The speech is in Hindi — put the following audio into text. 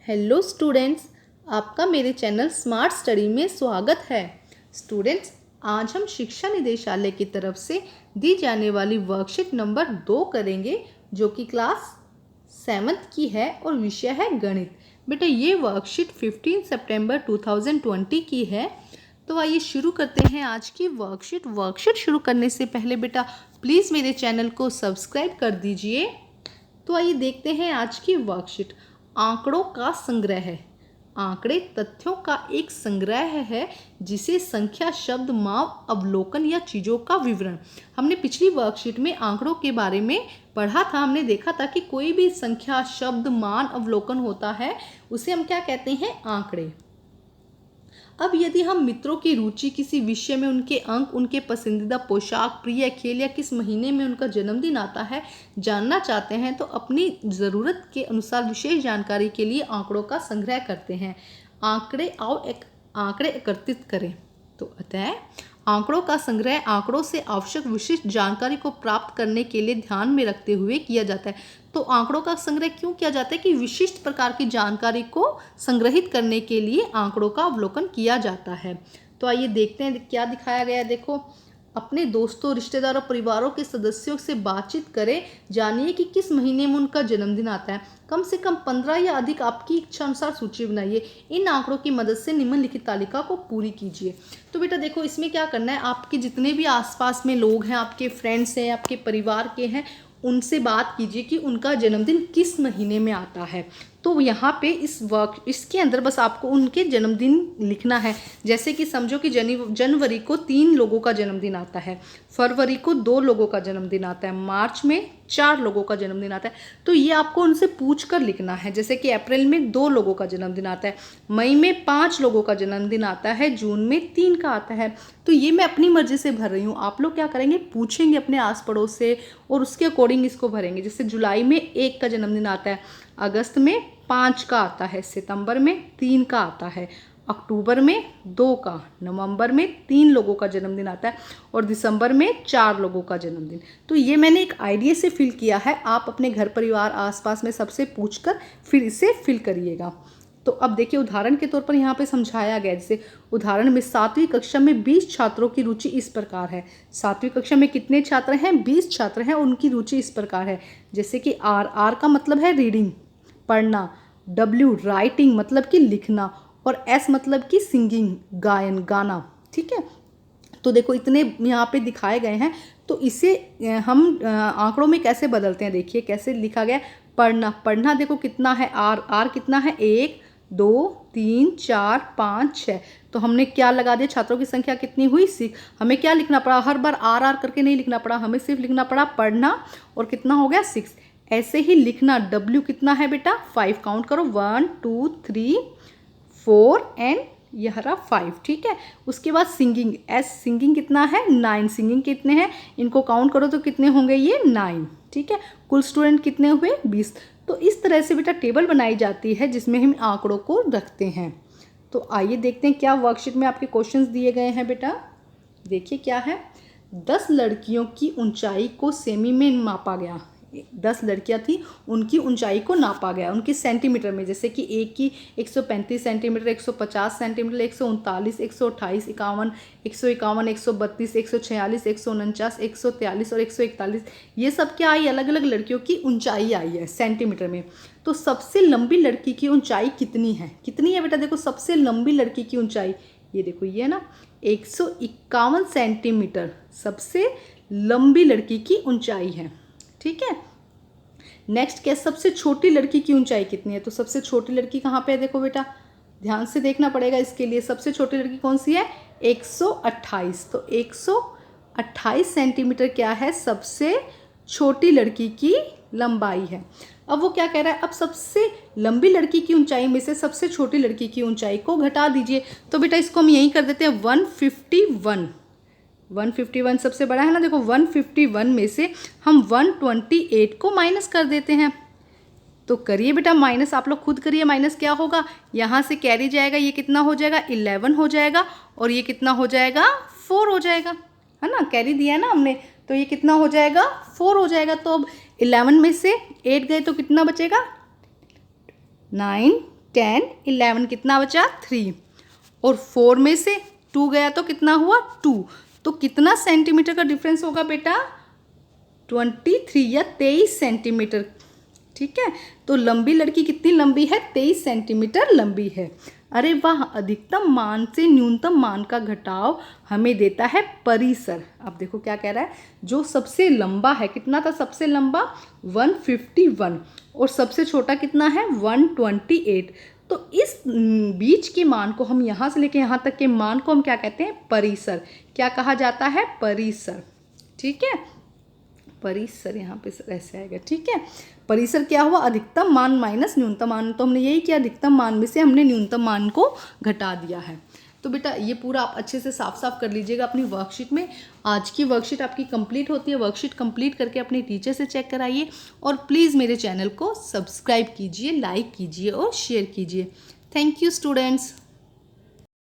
हेलो स्टूडेंट्स, आपका मेरे चैनल स्मार्ट स्टडी में स्वागत है। स्टूडेंट्स, आज हम शिक्षा निदेशालय की तरफ से दी जाने वाली वर्कशीट नंबर 2 करेंगे, जो कि क्लास 7th की है और विषय है गणित। बेटा, ये वर्कशीट 15 सितंबर 2020 की है। तो आइए शुरू करते हैं आज की वर्कशीट शुरू करने से पहले बेटा प्लीज़ मेरे चैनल को सब्सक्राइब कर दीजिए। तो आइए देखते हैं आज की वर्कशीट। आंकड़ों का संग्रह है। आंकड़े तथ्यों का एक संग्रह है जिसे संख्या, शब्द, माप, अवलोकन या चीज़ों का विवरण। हमने पिछली वर्कशीट में आंकड़ों के बारे में पढ़ा था। हमने देखा था कि कोई भी संख्या, शब्द, मान, अवलोकन होता है उसे हम क्या कहते हैं? आंकड़े। अब यदि हम मित्रों की रुचि, किसी विषय में उनके अंक, उनके पसंदीदा पोशाक, प्रिय खेल या किस महीने में उनका जन्मदिन आता है जानना चाहते हैं, तो अपनी ज़रूरत के अनुसार विशेष जानकारी के लिए आंकड़ों का संग्रह करते हैं। आंकड़े एकत्रित करें। तो अतः आंकड़ों का संग्रह आंकड़ों से आवश्यक विशिष्ट जानकारी को प्राप्त करने के लिए ध्यान में रखते हुए किया जाता है। तो आंकड़ों का संग्रह क्यों किया जाता है? कि विशिष्ट प्रकार की जानकारी को संग्रहित करने के लिए आंकड़ों का अवलोकन किया जाता है। तो आइए देखते हैं क्या दिखाया गया है। देखो, अपने दोस्तों, रिश्तेदारों, परिवारों के सदस्यों से बातचीत करें। जानिए कि किस महीने में उनका जन्मदिन आता है। कम से कम 15 या अधिक आपकी इच्छा अनुसार सूची बनाइए। इन आंकड़ों की मदद से निम्नलिखित तालिका को पूरी कीजिए। तो बेटा देखो, इसमें क्या करना है, आपके जितने भी आसपास में लोग हैं, आपके फ्रेंड्स हैं, आपके परिवार के हैं, उनसे बात कीजिए कि उनका जन्मदिन किस महीने में आता है। तो यहाँ पे इसके अंदर बस आपको उनके जन्मदिन लिखना है। जैसे कि समझो कि जनवरी को 3 लोगों का जन्मदिन आता है, फरवरी को 2 लोगों का जन्मदिन आता है, मार्च में 4 लोगों का जन्मदिन आता है। तो ये आपको उनसे पूछ कर लिखना है। जैसे कि अप्रैल में 2 लोगों का जन्मदिन आता है, मई में 5 लोगों का जन्मदिन आता है, जून में 3 का आता है। तो ये मैं अपनी मर्जी से भर रही हूँ। आप लोग क्या करेंगे, पूछेंगे अपने आस पड़ोस से और उसके अकॉर्डिंग इसको भरेंगे। जैसे जुलाई में 1 का जन्मदिन आता है, अगस्त में 5 का आता है, सितंबर में 3 का आता है, अक्टूबर में 2 का, नवंबर में 3 लोगों का जन्मदिन आता है और दिसंबर में 4 लोगों का जन्मदिन। तो ये मैंने एक आइडिया से फिल किया है। आप अपने घर परिवार आसपास में सबसे पूछकर फिर इसे फिल करिएगा। तो अब देखिए, उदाहरण के तौर पर यहाँ पे समझाया गया। जैसे उदाहरण में 7वीं कक्षा में 20 छात्रों की रुचि इस प्रकार है। 7वीं कक्षा में कितने छात्र हैं? 20 छात्र हैं। उनकी रुचि इस प्रकार है। जैसे कि आर का मतलब है रीडिंग, पढ़ना, डब्ल्यू राइटिंग मतलब कि लिखना, और एस मतलब कि सिंगिंग, गायन, गाना। ठीक है, तो देखो इतने यहाँ पे दिखाए गए हैं। तो इसे हम आंकड़ों में कैसे बदलते हैं, देखिए कैसे लिखा गया। पढ़ना देखो कितना है, आर कितना है, 1 2 3 4 5 6। तो हमने क्या लगा दिया, छात्रों की संख्या कितनी हुई, 6। हमें क्या लिखना पड़ा, हर बार आर करके नहीं लिखना पड़ा, हमें सिर्फ लिखना पड़ा पढ़ना, और कितना हो गया, 6। ऐसे ही लिखना, डब्ल्यू कितना है बेटा, 5। काउंट करो, 1 2 3 4 एंड यह रहा 5। ठीक है, उसके बाद सिंगिंग, सिंगिंग कितना है, 9। सिंगिंग कितने हैं, इनको काउंट करो तो कितने होंगे, ये 9। ठीक है, कुल स्टूडेंट कितने हुए, 20। तो इस तरह से बेटा टेबल बनाई जाती है जिसमें हम आंकड़ों को रखते हैं। तो आइए देखते हैं क्या वर्कशीट में आपके क्वेश्चंस दिए गए हैं। बेटा देखिए क्या है, 10 लड़कियों की ऊंचाई को सेमी में मापा गया। 10 लड़कियां थी, उनकी ऊंचाई को नापा गया, उनकी सेंटीमीटर में। जैसे कि एक की 135 सेंटीमीटर, 150 सेंटीमीटर, 139, 128, 51, 151, 132, 146, 149, 143 और 141। ये सब क्या आई, अलग अलग लड़कियों की ऊंचाई आई है सेंटीमीटर में। तो सबसे लंबी लड़की की ऊंचाई कितनी है? कितनी है बेटा, देखो सबसे लंबी लड़की की ऊंचाई, ये देखो ये ना 151 सेंटीमीटर सबसे लंबी लड़की की ऊंचाई है। ठीक है, नेक्स्ट क्या, सबसे छोटी लड़की की ऊंचाई कितनी है? तो सबसे छोटी लड़की कहाँ पे है, देखो बेटा ध्यान से देखना पड़ेगा इसके लिए। सबसे छोटी लड़की कौन सी है, 128। तो 128 सेंटीमीटर क्या है, सबसे छोटी लड़की की लंबाई है। अब वो क्या कह रहा है, अब सबसे लंबी लड़की की ऊंचाई में से सबसे छोटी लड़की की ऊंचाई को घटा दीजिए। तो बेटा इसको हम यही कर देते हैं, 151। 151 सबसे बड़ा है ना, देखो 151 में से हम 128 को माइनस कर देते हैं। तो करिए बेटा माइनस, आप लोग खुद करिए, माइनस क्या होगा, यहाँ से कैरी जाएगा, ये कितना हो जाएगा, 11 हो जाएगा, और ये कितना हो जाएगा, 4 हो जाएगा, है ना, कैरी दिया है ना हमने, तो ये कितना हो जाएगा, 4 हो जाएगा। तो अब 11 में से 8 गए तो कितना बचेगा, 9 10, 11 कितना बचा 3, और 4 में से 2 गया तो कितना हुआ 2। तो कितना सेंटीमीटर का डिफरेंस होगा बेटा 23 या 23 सेंटीमीटर। ठीक है, तो लंबी लड़की कितनी लंबी है 23 सेंटीमीटर लंबी है। अरे वाह, अधिकतम मान से न्यूनतम मान का घटाव हमें देता है परिसर। अब देखो क्या कह रहा है, जो सबसे लंबा है, कितना था सबसे लंबा 151, और सबसे छोटा कितना है 128। तो इस बीच के मान को हम यहाँ से लेके यहाँ तक के मान को हम क्या कहते हैं परिसर। क्या कहा जाता है परिसर। ठीक है, परिसर यहाँ पे ऐसे आएगा। ठीक है, परिसर क्या हुआ अधिकतम मान माइनस न्यूनतम मान। तो हमने यही किया, अधिकतम मान में से हमने न्यूनतम मान को घटा दिया है। तो बेटा ये पूरा आप अच्छे से साफ साफ कर लीजिएगा अपनी वर्कशीट में। आज की वर्कशीट आपकी कंप्लीट होती है। वर्कशीट कंप्लीट करके अपने टीचर से चेक कराइए, और प्लीज़ मेरे चैनल को सब्सक्राइब कीजिए, लाइक कीजिए और शेयर कीजिए। Thank you students.